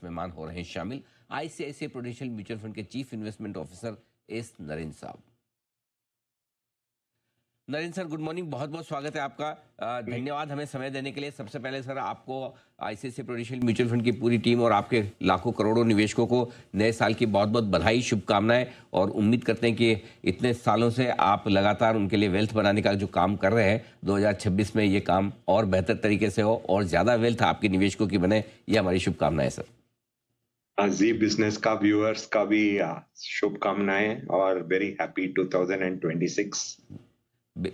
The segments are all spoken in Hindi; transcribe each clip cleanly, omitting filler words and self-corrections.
मेहमान हो रहे हैं शामिल आईसीआईसीआई प्रूडेंशियल म्यूचुअल फंड के chief investment officer S Narendra साहब। नरेंद्र सर, गुड मॉर्निंग, बहुत बहुत स्वागत है आपका। धन्यवाद हमें समय देने के लिए। सबसे पहले सर, आपको आईसीआईसीआई प्रूडेंशियल म्यूचुअल फंड की पूरी टीम और आपके लाखों करोड़ों निवेशकों को नए साल की बहुत बहुत बधाई, शुभकामनाएं, और उम्मीद करते हैं कि इतने सालों से आप लगातार उनके लिए वेल्थ बनाने का जो काम कर रहे हैं, 2026 में ये काम और बेहतर तरीके से हो और ज़्यादा वेल्थ आपके निवेशकों की बने, ये हमारी शुभकामनाएं सर। जी बिजनेस का व्यूअर्स का भी शुभकामनाएं और वेरी हैप्पी 2026।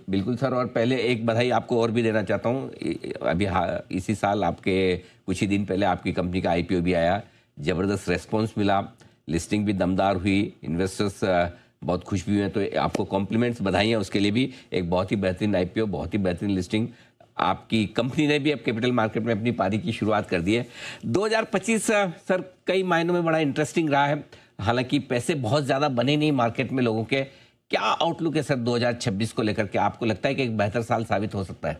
बिल्कुल सर, और पहले एक बधाई आपको और भी देना चाहता हूँ। अभी इसी साल आपके कुछ ही दिन पहले आपकी कंपनी का आईपीओ भी आया, ज़बरदस्त रेस्पॉन्स मिला, लिस्टिंग भी दमदार हुई, इन्वेस्टर्स बहुत खुश भी हुए। तो आपको कॉम्प्लीमेंट्स, बधाइयाँ उसके लिए भी। एक बहुत ही बेहतरीन आईपीओ, बहुत ही बेहतरीन लिस्टिंग, आपकी कंपनी ने भी अब कैपिटल मार्केट में अपनी पारी की शुरुआत कर दी है। 2025 सर कई मायनों में बड़ा इंटरेस्टिंग रहा है। हालांकि पैसे बहुत ज़्यादा बने नहीं मार्केट में लोगों के। क्या आउटलुक है सर 2026 को लेकर के? आपको लगता है कि एक बेहतर साल साबित हो सकता है?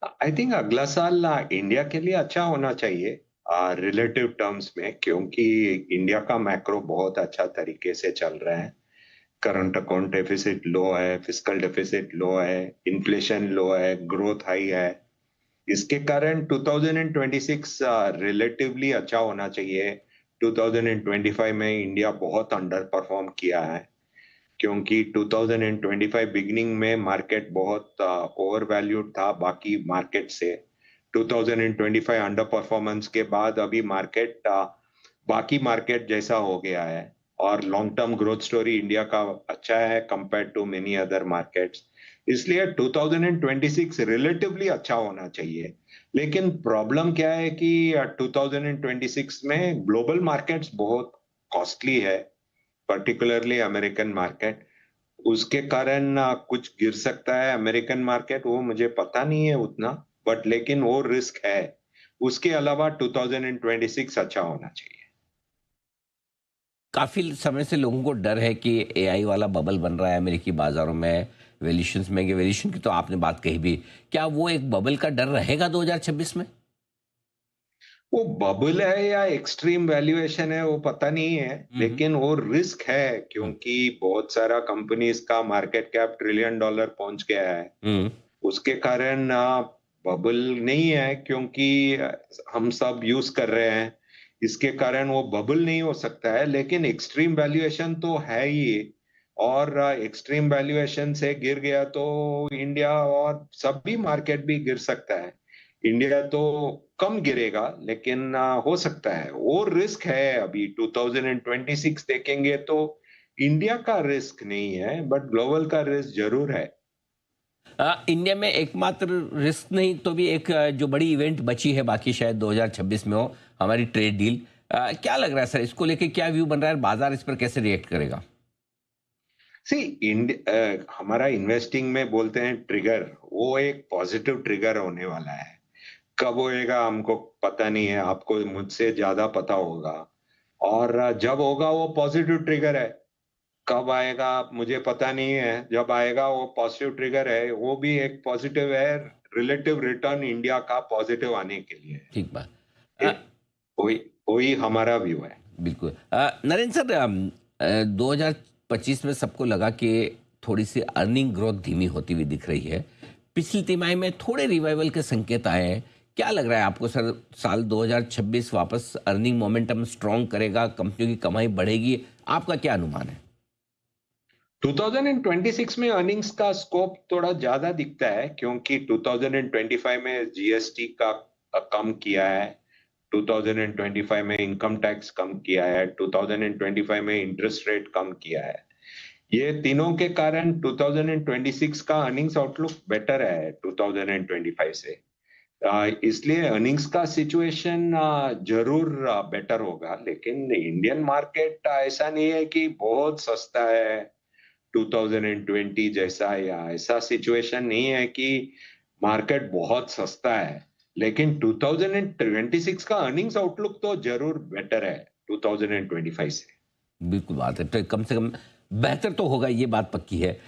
आई थिंक अगला साल इंडिया के लिए अच्छा होना चाहिए रिलेटिव टर्म्स में, क्योंकि इंडिया का मैक्रो बहुत अच्छा तरीके से चल रहा है। करंट अकाउंट डेफिसिट लो है, फिस्कल डेफिसिट लो है, इन्फ्लेशन लो है, ग्रोथ हाई है। इसके कारण 2026 रिलेटिवली अच्छा होना चाहिए। 2025 में इंडिया बहुत अंडर परफॉर्म किया है, क्योंकि 2025 बिगिनिंग में मार्केट बहुत ओवर वैल्यूड था बाकी मार्केट से। 2025 अंडर परफॉर्मेंस के बाद अभी मार्केट बाकी मार्केट जैसा हो गया है, और long term growth story India का अच्छा है compare to many other markets. इसलिए 2026 रिलेटिवली अच्छा होना चाहिए। लेकिन प्रॉब्लम क्या है कि 2026 में ग्लोबल मार्केट्स बहुत कॉस्टली है, पर्टिकुलरली अमेरिकन मार्केट। उसके कारण कुछ गिर सकता है अमेरिकन मार्केट, वो मुझे पता नहीं है उतना, बट लेकिन वो रिस्क है। उसके अलावा 2026 अच्छा होना चाहिए। काफ़ी समय से लोगों को डर है कि एआई वाला बबल बन रहा है अमेरिकी बाजारों में, वैल्यूएशंस महंगे, वैल्यूएशन की तो आपने बात कही भी। क्या वो एक बबल का डर रहेगा 2026 में? वो बबल है या एक्सट्रीम वैल्यूएशन है वो पता नहीं है, हम्म। लेकिन वो रिस्क है, हम्म। क्योंकि बहुत सारा कंपनीज का मार्केट कैप ट्रिलियन डॉलर पहुंच गया है। हम्म। उसके कारण बबल नहीं है, क्योंकि हम सब यूज कर रहे हैं। इसके कारण वो बबल नहीं हो सकता है, लेकिन एक्सट्रीम वैल्यूएशन तो है ही। और एक्सट्रीम वैल्यूएशन से गिर गया तो इंडिया और सभी मार्केट भी गिर सकता है। इंडिया तो कम गिरेगा, लेकिन हो सकता है, वो रिस्क है। अभी 2026 देखेंगे तो इंडिया का रिस्क नहीं है, बट ग्लोबल का रिस्क जरूर है। इंडिया में एकमात्र रिस्क नहीं तो भी एक जो बड़ी इवेंट बची है, बाकी शायद 2026 में हो, हमारी ट्रेड डील। क्या लग रहा है सर, इसको लेके क्या व्यू बन रहा है? बाजार इस पर कैसे रिएक्ट करेगा? सी हमारा इन्वेस्टिंग में बोलते हैं ट्रिगर, वो एक पॉजिटिव ट्रिगर होने वाला है। कब होएगा हमको पता नहीं है, आपको मुझसे ज्यादा पता होगा। और जब होगा वो पॉजिटिव ट्रिगर है। कब आएगा मुझे पता नहीं है, जब आएगा वो पॉजिटिव ट्रिगर है, वो भी एक पॉजिटिव है। रिलेटिव रिटर्न इंडिया का पॉजिटिव आने के लिए है। ठीक बात। ये- वही वही हमारा व्यू है। बिल्कुल। नरेंद्र सर, 2025 में सबको लगा कि थोड़ी सी अर्निंग ग्रोथ धीमी होती हुई दिख रही है। पिछली तिमाही में थोड़े रिवाइवल के संकेत आए हैं। क्या लग रहा है आपको सर, साल 2026 वापस अर्निंग मोमेंटम स्ट्रॉन्ग करेगा, कंपनियों की कमाई बढ़ेगी? आपका क्या अनुमान है? 2026 में अर्निंग्स का स्कोप थोड़ा ज्यादा दिखता है, क्योंकि 2025 में जीएसटी का कम किया है। 2025 में इनकम टैक्स कम किया है। 2025 में इंटरेस्ट रेट कम किया है। ये तीनों के कारण 2026 का अर्निंग्स आउटलुक बेटर है 2025 से। इसलिए अर्निंग्स का सिचुएशन जरूर बेटर होगा, लेकिन इंडियन मार्केट ऐसा नहीं है कि बहुत सस्ता है 2020 जैसा, या ऐसा सिचुएशन नहीं है कि मार्केट बहुत सस्ता है। लेकिन 2026 का अर्निंग्स आउटलुक तो जरूर बेटर है 2025 से। बिल्कुल बात है, तो कम से कम बेहतर तो होगा, ये बात पक्की है।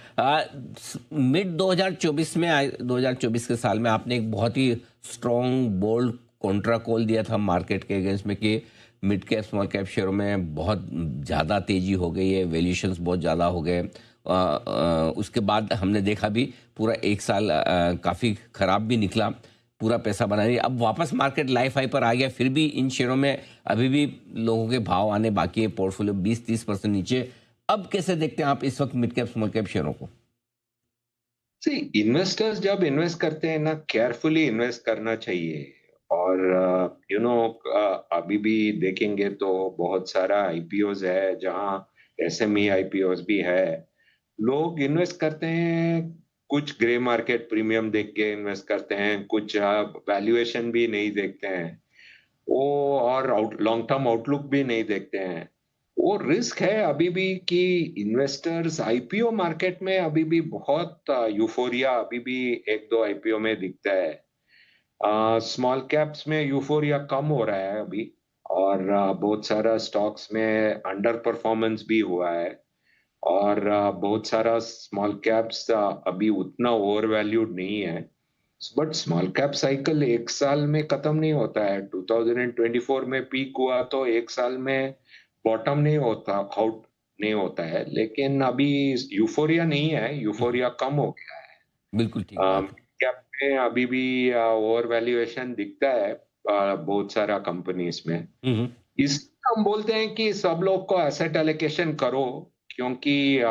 मिड 2024 में 2024 के साल में आपने एक बहुत ही स्ट्रॉन्ग बोल्ड कॉन्ट्रा कॉल दिया था मार्केट के अगेंस्ट में कि मिड कैप स्मॉल कैप शेयरों में बहुत ज़्यादा तेज़ी हो गई है, वैल्यूएशंस बहुत ज़्यादा हो गए। उसके बाद हमने देखा भी पूरा एक साल काफ़ी ख़राब भी निकला, पूरा पैसा बनाने, अब वापस मार्केट लाइफ हाई पर आ गया, फिर भी इन शेयरों में अभी भी लोगों के भाव आने बाकी है, पोर्टफोलियो 20-30% नीचे। अब कैसे देखते हैं आप इस वक्त मिड कैप स्मॉल कैप शेयरों को? सी, इन्वेस्टर्स जब इन्वेस्ट करते हैं ना, केयरफुली इन्वेस्ट करना चाहिए। और अभी भी देखेंगे तो बहुत सारा आईपीओज है जहां एसएमई आईपीओज भी है। लोग इन्वेस्ट करते हैं, कुछ ग्रे मार्केट प्रीमियम देख के इन्वेस्ट करते हैं, कुछ वैल्यूएशन भी नहीं देखते हैं वो, और लॉन्ग टर्म आउटलुक भी नहीं देखते हैं। वो रिस्क है अभी भी कि इन्वेस्टर्स आईपीओ मार्केट में अभी भी बहुत यूफोरिया अभी भी एक दो आईपीओ में दिखता है। स्मॉल कैप्स में यूफोरिया कम हो रहा है अभी, और बहुत सारा स्टॉक्स में अंडर परफॉर्मेंस भी हुआ है। और बहुत सारा स्मॉल कैप्स अभी उतना ओवर वैल्यूड नहीं है। बट स्मॉल कैप साइकिल एक साल में खत्म नहीं होता है। 2024 में पीक हुआ तो एक साल में बॉटम नहीं होता, आउट नहीं होता है। लेकिन अभी यूफोरिया नहीं है, यूफोरिया कम हो गया बिल्कुल ठीक है। बात है। कैप में अभी भी ओवर वैल्यूएशन दिखता है बहुत सारा कंपनीज में। हम्म। इस हम बोलते हैं कि सब लोग को एसेट एलोकेशन करो, क्योंकि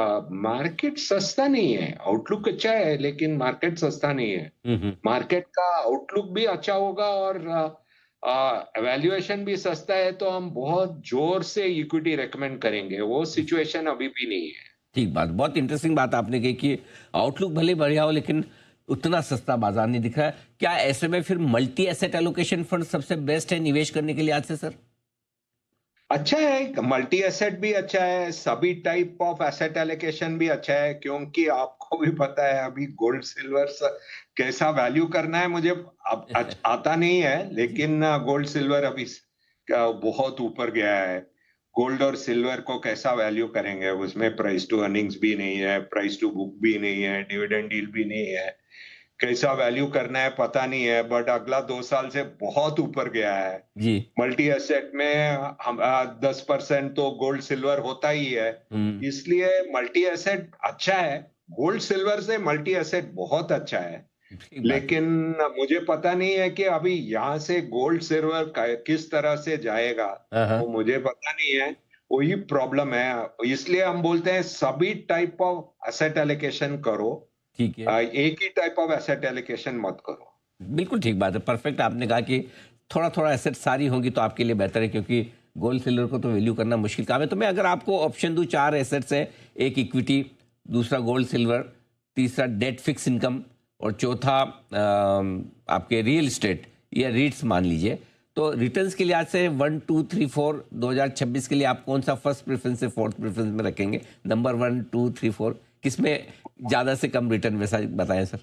मार्केट सस्ता नहीं है। आउटलुक अच्छा है लेकिन मार्केट सस्ता नहीं है। हम्म। मार्केट का आउटलुक भी अच्छा होगा और वैल्यूएशन भी सस्ता है तो हम बहुत जोर से इक्विटी रेकमेंड करेंगे। वो सिचुएशन अभी भी नहीं है। ठीक बात, बहुत इंटरेस्टिंग बात आपने कही कि आउटलुक भले बढ़िया हो लेकिन उतना सस्ता बाजार नहीं दिख रहा है। क्या ऐसे में फिर मल्टी एसेट एलोकेशन फंड सबसे बेस्ट है निवेश करने के लिए आज से, सर? अच्छा है, मल्टी एसेट भी अच्छा है, सभी टाइप ऑफ एसेट एलोकेशन भी अच्छा है, क्योंकि आपको भी पता है अभी गोल्ड सिल्वर कैसा वैल्यू करना है। मुझे अब आता नहीं है, जी। लेकिन गोल्ड सिल्वर अभी बहुत ऊपर गया है। गोल्ड और सिल्वर को कैसा वैल्यू करेंगे? उसमें प्राइस टू अर्निंग्स भी नहीं है, प्राइस टू बुक भी नहीं है, डिविडेंड डील भी नहीं है। कैसा वैल्यू करना है पता नहीं है, बट अगला 2 साल से बहुत ऊपर गया है। जी। मल्टी एसेट में हम 10% तो गोल्ड सिल्वर होता ही है। हम्म। इसलिए मल्टी एसेट अच्छा है। गोल्ड सिल्वर से मल्टी एसेट बहुत अच्छा है। ठीक बात है। लेकिन मुझे पता नहीं है कि अभी यहाँ से गोल्ड सिल्वर किस तरह से जाएगा, हाँ हाँ। वो मुझे पता नहीं है। वही प्रॉब्लम है। इसलिए हम बोलते हैं सभी टाइप ऑफ एसेट एलोकेशन करो, ठीक है। एक ही टाइप ऑफ एसेट एलोकेशन मत करो। बिल्कुल ठीक बात है, परफेक्ट। आपने कहा कि थोड़ा थोड़ा एसेट सारी होंगी तो आपके लिए बेहतर है, क्योंकि गोल्ड सिल्वर को तो वैल्यू करना मुश्किल काम है। तो मैं अगर आपको ऑप्शन दूं, 4 एसेट्स है, एक इक्विटी, दूसरा गोल्ड सिल्वर, तीसरा डेट फिक्स इनकम, और चौथा आपके रियल इस्टेट या रीट्स मान लीजिए। तो रिटर्न्स के लिहाज से 1 2 3 4 2026 के लिए आप कौन सा फर्स्ट प्रेफरेंस से फोर्थ प्रेफरेंस में रखेंगे? नंबर 1 2 3 4 किस में ज़्यादा से कम रिटर्न, वैसा बताएं सर।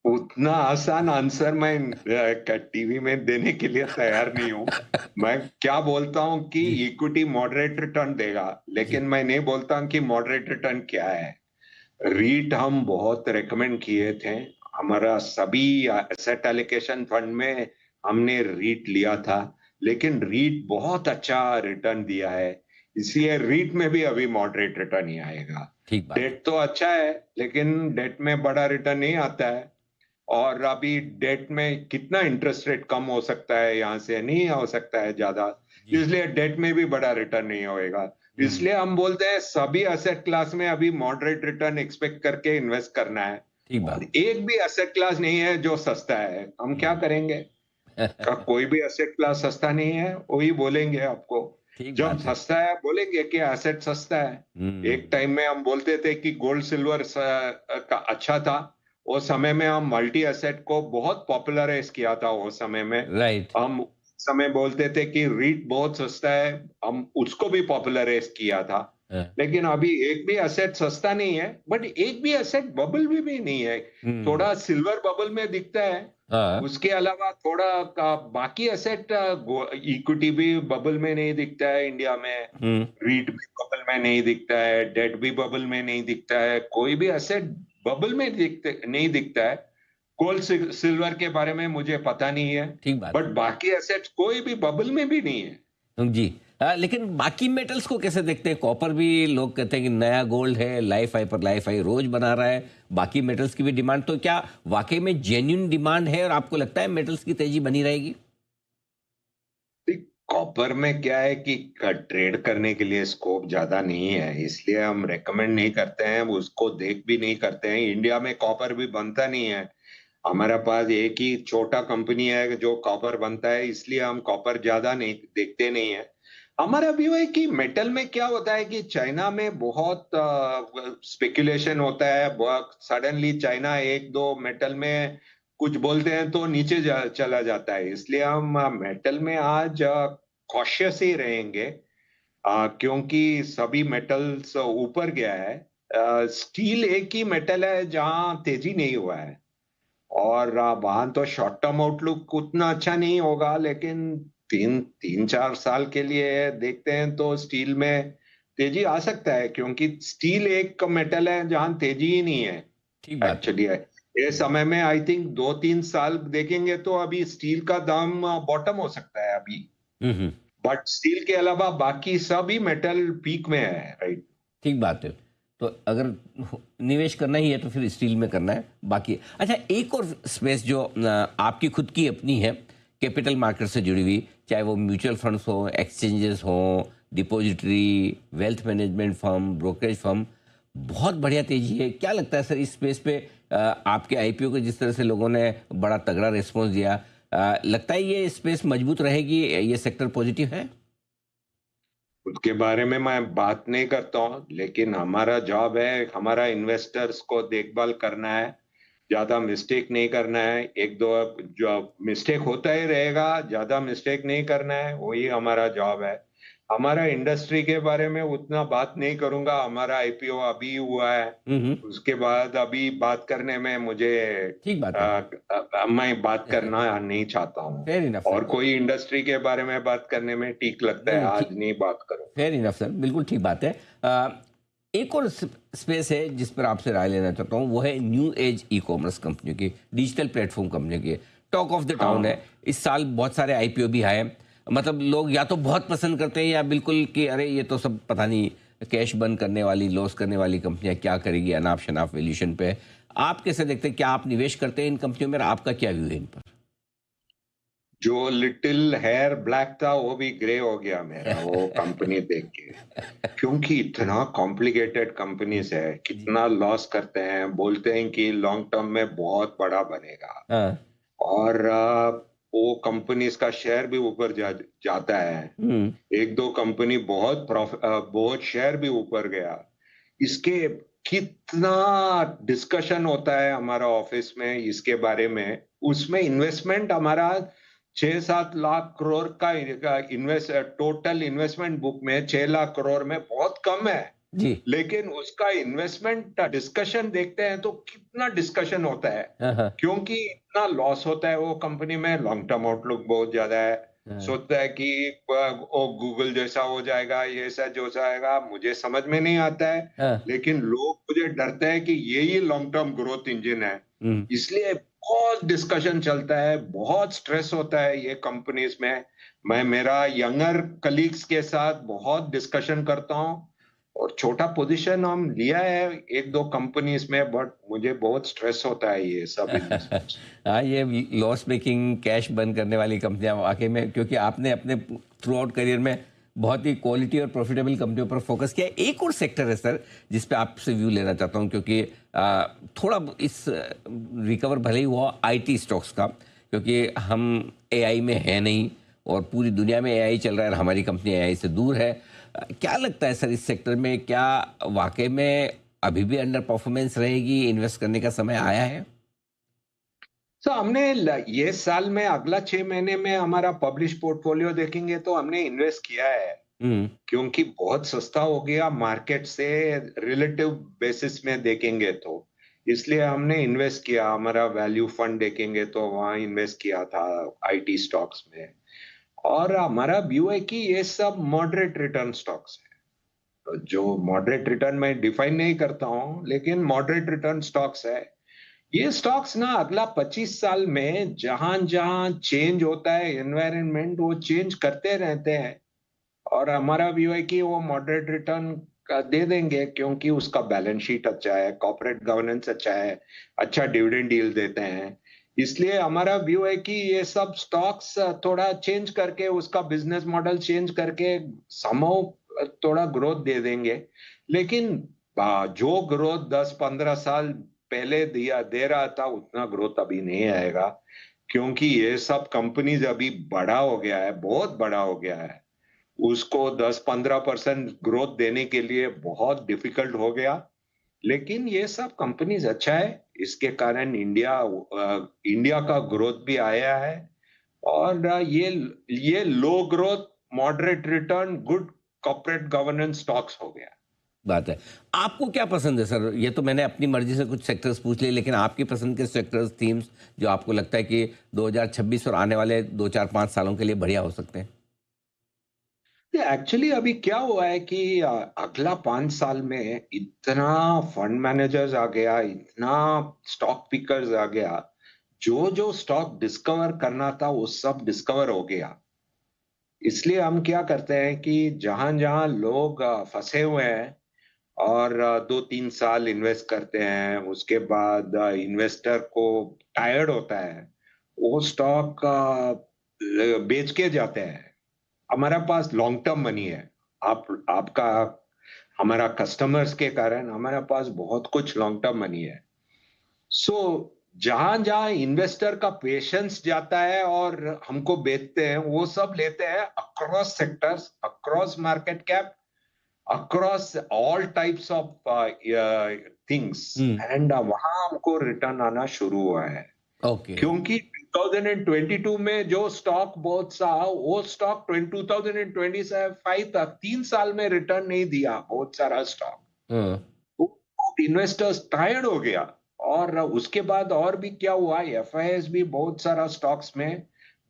उतना आसान आंसर मैं टीवी में देने के लिए तैयार नहीं हूं। मैं क्या बोलता हूं कि जी। इक्विटी मॉडरेट रिटर्न देगा, जी। लेकिन मैं नहीं बोलता हूं कि मॉडरेट रिटर्न क्या है। रीट हम बहुत रेकमेंड किए थे। हमारा सभी एसेट एलोकेशन फंड में हमने रीट लिया था, लेकिन रीट बहुत अच्छा रिटर्न दिया है। इसलिए रीट में भी अभी मॉडरेट रिटर्न ही आएगा। ठीक बात है। डेट तो अच्छा है, लेकिन डेट में बड़ा रिटर्न नहीं आता है। और अभी डेट में कितना इंटरेस्ट रेट कम हो सकता है, यहाँ से नहीं हो सकता है ज्यादा। जी। इसलिए डेट में भी बड़ा रिटर्न नहीं होएगा। हम्म। इसलिए हम बोलते हैं सभी एसेट क्लास में अभी मॉडरेट रिटर्न एक्सपेक्ट करके इन्वेस्ट करना है। ठीक और बात। एक भी एसेट क्लास नहीं है जो सस्ता है। हम क्या हम्म। करेंगे? का कोई भी एसेट क्लास सस्ता नहीं है, वही बोलेंगे आपको। ठीक जब बात है। सस्ता है बोलेंगे कि एसेट सस्ता है। हम्म। एक टाइम में हम बोलते थे कि गोल्ड सिल्वर का अच्छा था। वो समय में हम मल्टी एसेट को बहुत पॉपुलराइज किया था। वो समय में राइट। हम समय बोलते थे कि रीट बहुत सस्ता है, हम उसको भी पॉपुलराइज किया था। हाँ। लेकिन अभी एक भी एसेट सस्ता नहीं है, बट एक भी एसेट बबल भी नहीं है। हम्म। थोड़ा सिल्वर बबल में दिखता है। हाँ। उसके अलावा थोड़ा बाकी एसेट इक्विटी भी बबल में नहीं दिखता है इंडिया में। हम्म। रीट भी बबल में नहीं दिखता है, डेट भी बबल में नहीं दिखता है, कोई भी एसेट बबल में नहीं दिखता है। गोल्ड सिल्वर के बारे में मुझे पता नहीं है, ठीक बात बट बाकी एसेट्स कोई भी बबल में भी नहीं है। जी। लेकिन बाकी मेटल्स को कैसे देखते हैं? कॉपर भी लोग कहते हैं कि नया गोल्ड है, लाइफ हाई पर लाइफ हाई रोज बना रहा है। बाकी मेटल्स की भी डिमांड, तो क्या वाकई में जेन्युइन डिमांड है और आपको लगता है मेटल्स की तेजी बनी रहेगी? कॉपर में क्या है कि ट्रेड करने के लिए स्कोप ज्यादा नहीं है, इसलिए हम रेकमेंड नहीं करते हैं, उसको देख भी नहीं करते हैं। इंडिया में कॉपर भी बनता नहीं है। हमारे पास एक ही छोटा कंपनी है जो कॉपर बनता है, इसलिए हम कॉपर ज्यादा नहीं देखते नहीं है। हमारा व्यू है कि मेटल में क्या होता है कि चाइना में बहुत स्पेकुलेशन होता है, बहुत सडनली चाइना एक दो मेटल में कुछ बोलते हैं तो नीचे चला जाता है, इसलिए हम मेटल में आज कॉशियस ही रहेंगे। क्योंकि सभी मेटल्स ऊपर गया है। स्टील एक ही मेटल है जहां तेजी नहीं हुआ है, और वहां तो शॉर्ट टर्म आउटलुक उतना अच्छा नहीं होगा, लेकिन तीन तीन चार साल के लिए देखते हैं तो स्टील में तेजी आ सकता है, क्योंकि स्टील एक मेटल है जहां तेजी ही नहीं है ठीक बात है। एक्चुअली है। ये समय में आई थिंक 2-3 साल देखेंगे तो अभी स्टील का दाम बॉटम हो सकता है अभी, हम्म। बट स्टील के अलावा बाकी सभी मेटल पीक में है, राइट। ठीक बात है। तो अगर निवेश करना ही है तो फिर स्टील में करना है। बाकी अच्छा, एक और स्पेस जो आपकी खुद की अपनी है, कैपिटल मार्केट से जुड़ी हुई, चाहे वो म्यूचुअल फंड्स हो, एक्सचेंजेस हो, depository, wealth management firm, brokerage firm, बहुत बढ़िया तेजी है। क्या लगता है सर इस स्पेस पे? आपके आईपीओ को जिस तरह से लोगों ने बड़ा तगड़ा रिस्पॉन्स दिया, लगता है ये स्पेस मजबूत रहेगी, ये सेक्टर पॉजिटिव है? उसके बारे में मैं बात नहीं करता हूँ, लेकिन हमारा जॉब है, हमारा इन्वेस्टर्स को देखभाल करना है, ज्यादा मिस्टेक नहीं करना है। एक दो जो मिस्टेक होता ही रहेगा, ज्यादा मिस्टेक नहीं करना है, वही हमारा जॉब है। हमारा इंडस्ट्री के बारे में उतना बात नहीं करूंगा, हमारा आईपीओ अभी हुआ है। हम्म। उसके बाद अभी बात करने में मुझे ठीक बात है। मैं बात करना नहीं चाहता हूँ। फेयर इनफ और सर। कोई इंडस्ट्री के बारे में बात करने में ठीक लगता नहीं है, नहीं, आज ठीक। नहीं बात करूंगा। फेयर इनफ सर, बिल्कुल ठीक बात है। एक और स्पेस है जिस पर आपसे राय लेना चाहता हूँ, वो है न्यू एज ई कॉमर्स कंपनियों की, डिजिटल प्लेटफॉर्म कंपनियों की। टॉक ऑफ द टाउन है। हाँ, इस साल बहुत सारे आईपीओ भी आए। मतलब लोग या तो बहुत पसंद करते हैं या बिल्कुल कि अरे ये तो सब पता नहीं कैश बर्न करने वाली, लॉस करने वाली कंपनियां क्या करेगी अनाप शनाप वैल्यूएशन पे। आप कैसे देखते हैं? क्या आप निवेश करते हैं इन कंपनियों में? और आपका क्या व्यू है इन पर? जो लिटिल हेयर ब्लैक था वो भी ग्रे हो गया मेरा, वो कंपनी देख के। क्योंकि इतना कॉम्प्लिकेटेड कंपनीज है, जी। कितना लॉस करते हैं, बोलते हैं कि लॉन्ग टर्म में बहुत बड़ा बनेगा, हाँ। और वो कंपनीज का शेयर भी ऊपर जाता है। हम्म। एक दो कंपनी बहुत शेयर भी ऊपर गया। इसके कितना डिस्कशन होता है हमारा ऑफिस में इसके बारे में। उसमें इन्वेस्टमेंट हमारा 6-7 लाख करोड़ का इन्वेस्ट, टोटल इन्वेस्टमेंट बुक में 6 लाख करोड़ में बहुत कम है। जी। लेकिन उसका इन्वेस्टमेंट डिस्कशन देखते हैं तो कितना डिस्कशन होता है, हाँ हाँ क्योंकि इतना लॉस होता है वो कंपनी में, लॉन्ग टर्म आउटलुक बहुत ज्यादा है। हाँ सोचता है कि वो गूगल जैसा हो जाएगा, ये ऐसा जो जाएगा, मुझे समझ में नहीं आता है। हाँ। लेकिन लोग मुझे डरते हैं कि यही लॉन्ग टर्म ग्रोथ इंजन है, हम्म। इसलिए बहुत डिस्कशन चलता है, बहुत स्ट्रेस होता है ये कंपनीज में। मैं मेरा यंगर कलीग्स के साथ बहुत डिस्कशन करता हूँ, और छोटा पोजीशन हम लिया है एक दो कंपनीज में, बट मुझे बहुत स्ट्रेस होता है ये सब इन्वेस्टमेंट्स। हाँ, ये लॉस मेकिंग कैश बर्न करने वाली कंपनियां वाकई में, क्योंकि आपने अपने थ्रू आउट करियर में बहुत ही क्वालिटी और प्रॉफिटेबल कंपनियों पर फोकस किया है। एक और सेक्टर है सर जिस पे आपसे व्यू लेना चाहता हूं, क्योंकि थोड़ा इस रिकवर भले ही हुआ आईटी स्टॉक्स का, क्योंकि हम एआई में है नहीं और पूरी दुनिया में एआई चल रहा है और हमारी कंपनी एआई से दूर है। क्या लगता है सर इस सेक्टर में, क्या वाकई में अभी भी अंडर परफॉर्मेंस रहेगी? इन्वेस्ट करने का समय आया है? तो हमने ये साल में अगला 6 महीने में हमारा पब्लिश पोर्टफोलियो देखेंगे तो हमने इन्वेस्ट किया है, हम्म। क्योंकि बहुत सस्ता हो गया मार्केट से, रिलेटिव बेसिस में देखेंगे तो, इसलिए हमने इन्वेस्ट किया। हमारा वैल्यू फंड देखेंगे तो वहां इन्वेस्ट किया था आईटी स्टॉक्स में। और हमारा व्यू है कि ये सब मॉडरेट रिटर्न स्टॉक्स है। तो जो मॉडरेट रिटर्न मैं डिफाइन नहीं करता हूं, लेकिन मॉडरेट रिटर्न स्टॉक्स है। ये स्टॉक्स ना अगला 25 साल में जहां जहां चेंज होता है एनवायरनमेंट, वो चेंज करते रहते हैं। और हमारा व्यू है कि वो मॉडरेट रिटर्न का दे देंगे, क्योंकि उसका बैलेंस शीट अच्छा है, कॉर्पोरेट गवर्नेंस अच्छा है, अच्छा डिविडेंड डील देते हैं। इसलिए हमारा व्यू है कि ये सब स्टॉक्स थोड़ा चेंज करके, उसका बिजनेस मॉडल चेंज करके समहाउ थोड़ा ग्रोथ दे देंगे। लेकिन जो ग्रोथ 10-15 साल पहले दिया दे रहा था, उतना ग्रोथ अभी नहीं आएगा, क्योंकि ये सब कंपनीज अभी बड़ा हो गया है, बहुत बड़ा हो गया है। उसको 10-15% ग्रोथ देने के लिए बहुत डिफिकल्ट हो गया। लेकिन ये सब कंपनीज अच्छा है, इसके कारण इंडिया का ग्रोथ भी आया है। और ये low growth, moderate return, good corporate governance stocks हो गया। बात है। आपको क्या पसंद है सर? ये तो मैंने अपनी मर्ज़ी से कुछ सेक्टर्स पूछ लिए, लेकिन आपकी पसंद के सेक्टर्स, थीम्स जो आपको लगता है कि 2026 और आने वाले 2, 4, 5 सालों के लिए बढ़िया हो सकते हैं? एक्चुअली अभी क्या हुआ है कि अगला 5 साल में इतना फंड मैनेजर्स आ गया, इतना स्टॉक पिकर्स आ गया, जो जो स्टॉक डिस्कवर करना था वो सब डिस्कवर हो गया। इसलिए हम क्या करते हैं कि जहां जहां लोग फंसे हुए हैं और 2-3 साल इन्वेस्ट करते हैं, उसके बाद इन्वेस्टर को टायर्ड होता है, वो स्टॉक बेच के जाते हैं। हमारा पास लॉन्ग टर्म मनी है। आप आपका हमारा कस्टमर्स के कारण हमारे पास बहुत कुछ लॉन्ग टर्म मनी है। सो जहां जहां इन्वेस्टर का पेशेंस जाता है और हमको बेचते हैं, वो सब लेते हैं across sectors, across market cap, across all types of things. Hmm, and वहां हमको रिटर्न आना शुरू हुआ है, ओके। क्योंकि 2022 में जो स्टॉक बहुत सा, वो स्टॉक 2025 तक 3 साल में रिटर्न नहीं दिया, बहुत सारा स्टॉक। हाँ, इन्वेस्टर्स टायर्ड हो गया। और उसके बाद और भी क्या हुआ, एफआईएस भी बहुत सारा स्टॉक्स में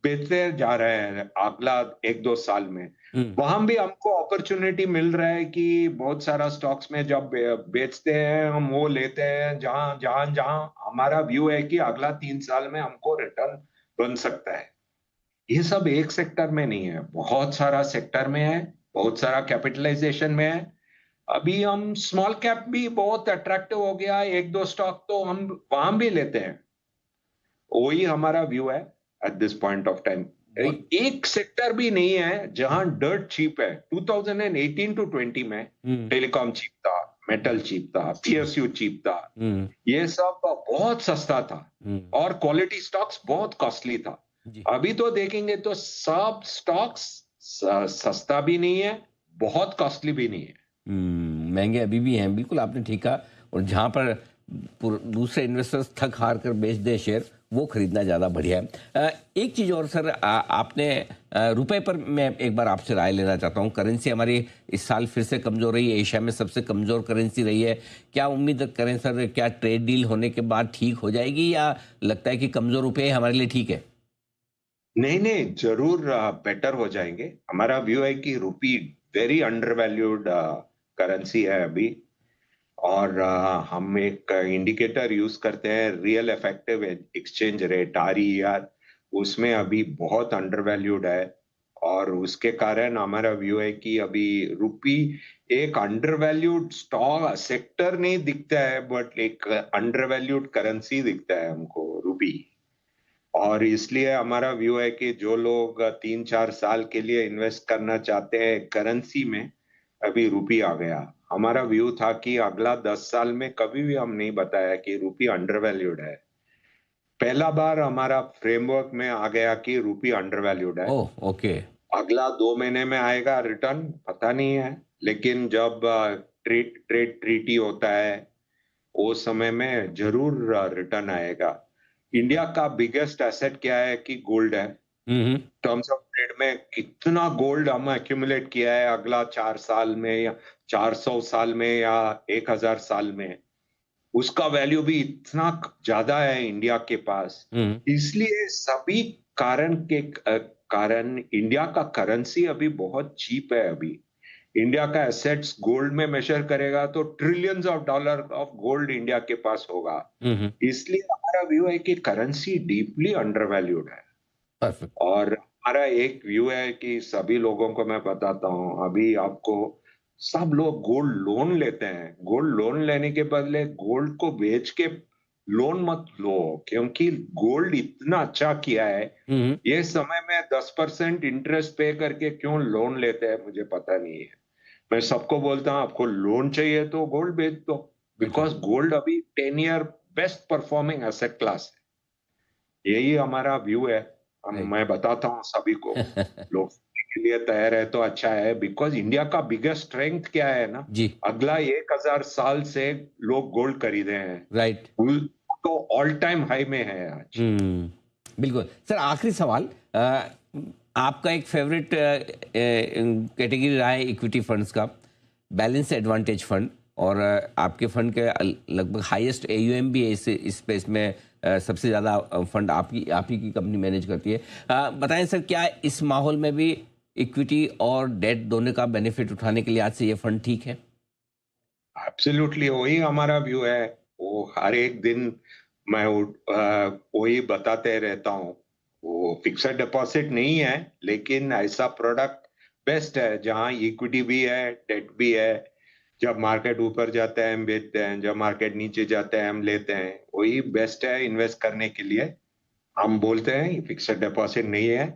बेचते जा रहे हैं अगला 1-2 साल में। हुँ, वहां भी हमको अपॉर्चुनिटी मिल रहा है कि बहुत सारा स्टॉक्स में जब बेचते हैं, हम वो लेते हैं जहां जहां जहां हमारा व्यू है कि अगला 3 साल में हमको रिटर्न बन सकता है। ये सब एक सेक्टर में नहीं है, बहुत सारा सेक्टर में है, बहुत सारा कैपिटलाइजेशन में है। अभी हम स्मॉल कैप भी बहुत अट्रैक्टिव हो गया, एक दो स्टॉक तो हम वहां भी लेते हैं। वही हमारा व्यू है at this point of time. बहुत एक सेक्टर भी नहीं है जहां डर्ट चीप है। 2018 टू 20 में हुँ, टेलीकॉम चीप था, मेटल चीप था, पीएसयू चीप था। हुँ, ये सब बहुत सस्ता था हुँ, और क्वालिटी स्टॉक्स बहुत कॉस्टली था। जी। अभी तो देखेंगे तो सब स्टॉक्स सस्ता भी नहीं है, बहुत कॉस्टली भी नहीं है। महँगे अभी भी हैं, बिल्कुल आपने ठीक कहा। और जहाँ पर दूसरे इन्वेस्टर्स थक हार कर बेच दें शेयर, वो खरीदना ज़्यादा बढ़िया है। एक चीज़ और सर, आपने रुपए पर मैं एक बार आपसे राय लेना चाहता हूँ। करेंसी हमारी इस साल फिर से कमज़ोर रही है, एशिया में सबसे कमज़ोर करेंसी रही है। क्या उम्मीद करें सर, क्या ट्रेड डील होने के बाद ठीक हो जाएगी, या लगता है कि कमज़ोर रुपये हमारे लिए ठीक है? नहीं नहीं, जरूर बेटर हो जाएंगे। हमारा व्यू है कि रुपी वेरी अंडरवैल्यूड करेंसी है अभी। और हम एक इंडिकेटर यूज करते हैं, real effective exchange rate, RER। उसमें अभी बहुत अंडरवैल्यूड है। और उसके कारण हमारा व्यू है कि अभी रुपी एक अंडरवैल्यूड स्टॉक सेक्टर नहीं दिखता है, बट एक अंडरवैल्यूड करेंसी दिखता है हमको रुपी। और इसलिए हमारा व्यू है कि जो लोग 3-4 साल के लिए इन्वेस्ट करना चाहते हैं करेंसी में, अभी रुपी आ गया। हमारा व्यू था कि अगला 10 साल में कभी भी हम नहीं बताया कि रुपी अंडरवैल्यूड है। पहला बार हमारा फ्रेमवर्क में आ गया कि रुपी अंडरवैल्यूड है। ओह! ओके। अगला 2 महीने में आएगा रिटर्न, पता नहीं है। लेकिन जब ट्रेड ट्रेड ट्रीटी होता है, वो समय में जरूर रिटर्न आएगा। इंडिया का बिगेस्ट एसेट क्या है कि गोल्ड है। हुँ, हुँ। टर्म्स ऑफ ट्रेड में कितना गोल्ड हम एक्यूमुलेट किया है अगला 4 साल में, या 400 साल में, या 1000 साल में, उसका वैल्यू भी इतना ज्यादा है इंडिया के पास। हुँ, इसलिए सभी कारण के कारण इंडिया का करेंसी अभी बहुत चीप है अभी। इंडिया का एसेट्स गोल्ड में मेजर करेगा तो trillions of dollar of gold India के पास होगा। इसलिए हमारा व्यू है कि करेंसी डीपली अंडरवैल्यूड है। परफेक्ट। और हमारा एक व्यू है कि सभी लोगों को मैं बताता हूँ, अभी आपको सब लोग गोल्ड लोन लेते हैं। गोल्ड लोन लेने के बदले गोल्ड को बेच के लोन मत लो, क्योंकि गोल्ड इतना अच्छा किया है। ये समय में 10% इंटरेस्ट पे करके क्यों लोन लेते हैं मुझे पता नहीं है। मैं सबको बोलता हूँ आपको लोन चाहिए तो गोल्ड बेच दो, बिकॉज गोल्ड अभी 10 year best performing asset class है। यही हमारा व्यू है। मैं बताता हूँ सभी को, लोग के लिए तैयार है तो अच्छा है, बिकॉज इंडिया का बिगेस्ट स्ट्रेंथ क्या है ना, जी। अगला 1000 साल से लोग गोल्ड खरीदे हैं। राइट। तो ऑल टाइम हाई में है आज। बिल्कुल सर, आखिरी सवाल, आपका एक फेवरेट कैटेगरी रहा है इक्विटी फंड्स का, बैलेंस एडवांटेज फंड, और आपके फंड के लगभग हाईएस्ट एयूएम भी है इस स्पेस में। सबसे ज़्यादा फंड आप ही की कंपनी मैनेज करती है। बताएं सर, क्या इस माहौल में भी इक्विटी और डेट दोनों का बेनिफिट उठाने के लिए आज से ये फंड ठीक है? एब्सोल्युटली वही हमारा व्यू है। वो हर एक दिन मैं वही बताते रहता हूँ। वो फिक्स्ड डिपॉजिट नहीं है, लेकिन ऐसा प्रोडक्ट बेस्ट है जहाँ इक्विटी भी है, डेट भी है। जब मार्केट ऊपर जाता है हम बेचते हैं, जब मार्केट नीचे जाता है हम लेते हैं। वही बेस्ट है इन्वेस्ट करने के लिए। हम बोलते हैं फिक्स्ड डिपॉजिट नहीं है,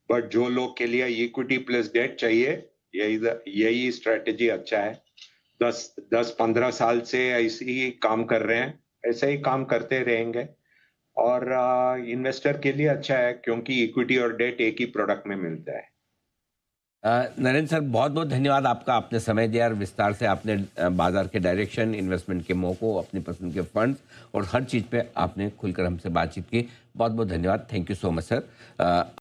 बट जो लोग के लिए इक्विटी प्लस डेट चाहिए, यही स्ट्रेटेजी अच्छा है। 10-15 साल से ऐसे ही काम कर रहे हैं, ऐसे ही काम करते रहेंगे। और इन्वेस्टर के लिए अच्छा है, क्योंकि इक्विटी और डेट एक ही प्रोडक्ट में मिलता है। नरेंद्र सर, बहुत बहुत धन्यवाद आपका, आपने समय दिया और विस्तार से आपने बाजार के डायरेक्शन, इन्वेस्टमेंट के मौकों, अपनी पसंद के फंड्स और हर चीज़ पे आपने खुलकर हमसे बातचीत की। बहुत बहुत धन्यवाद। Thank you so much sir.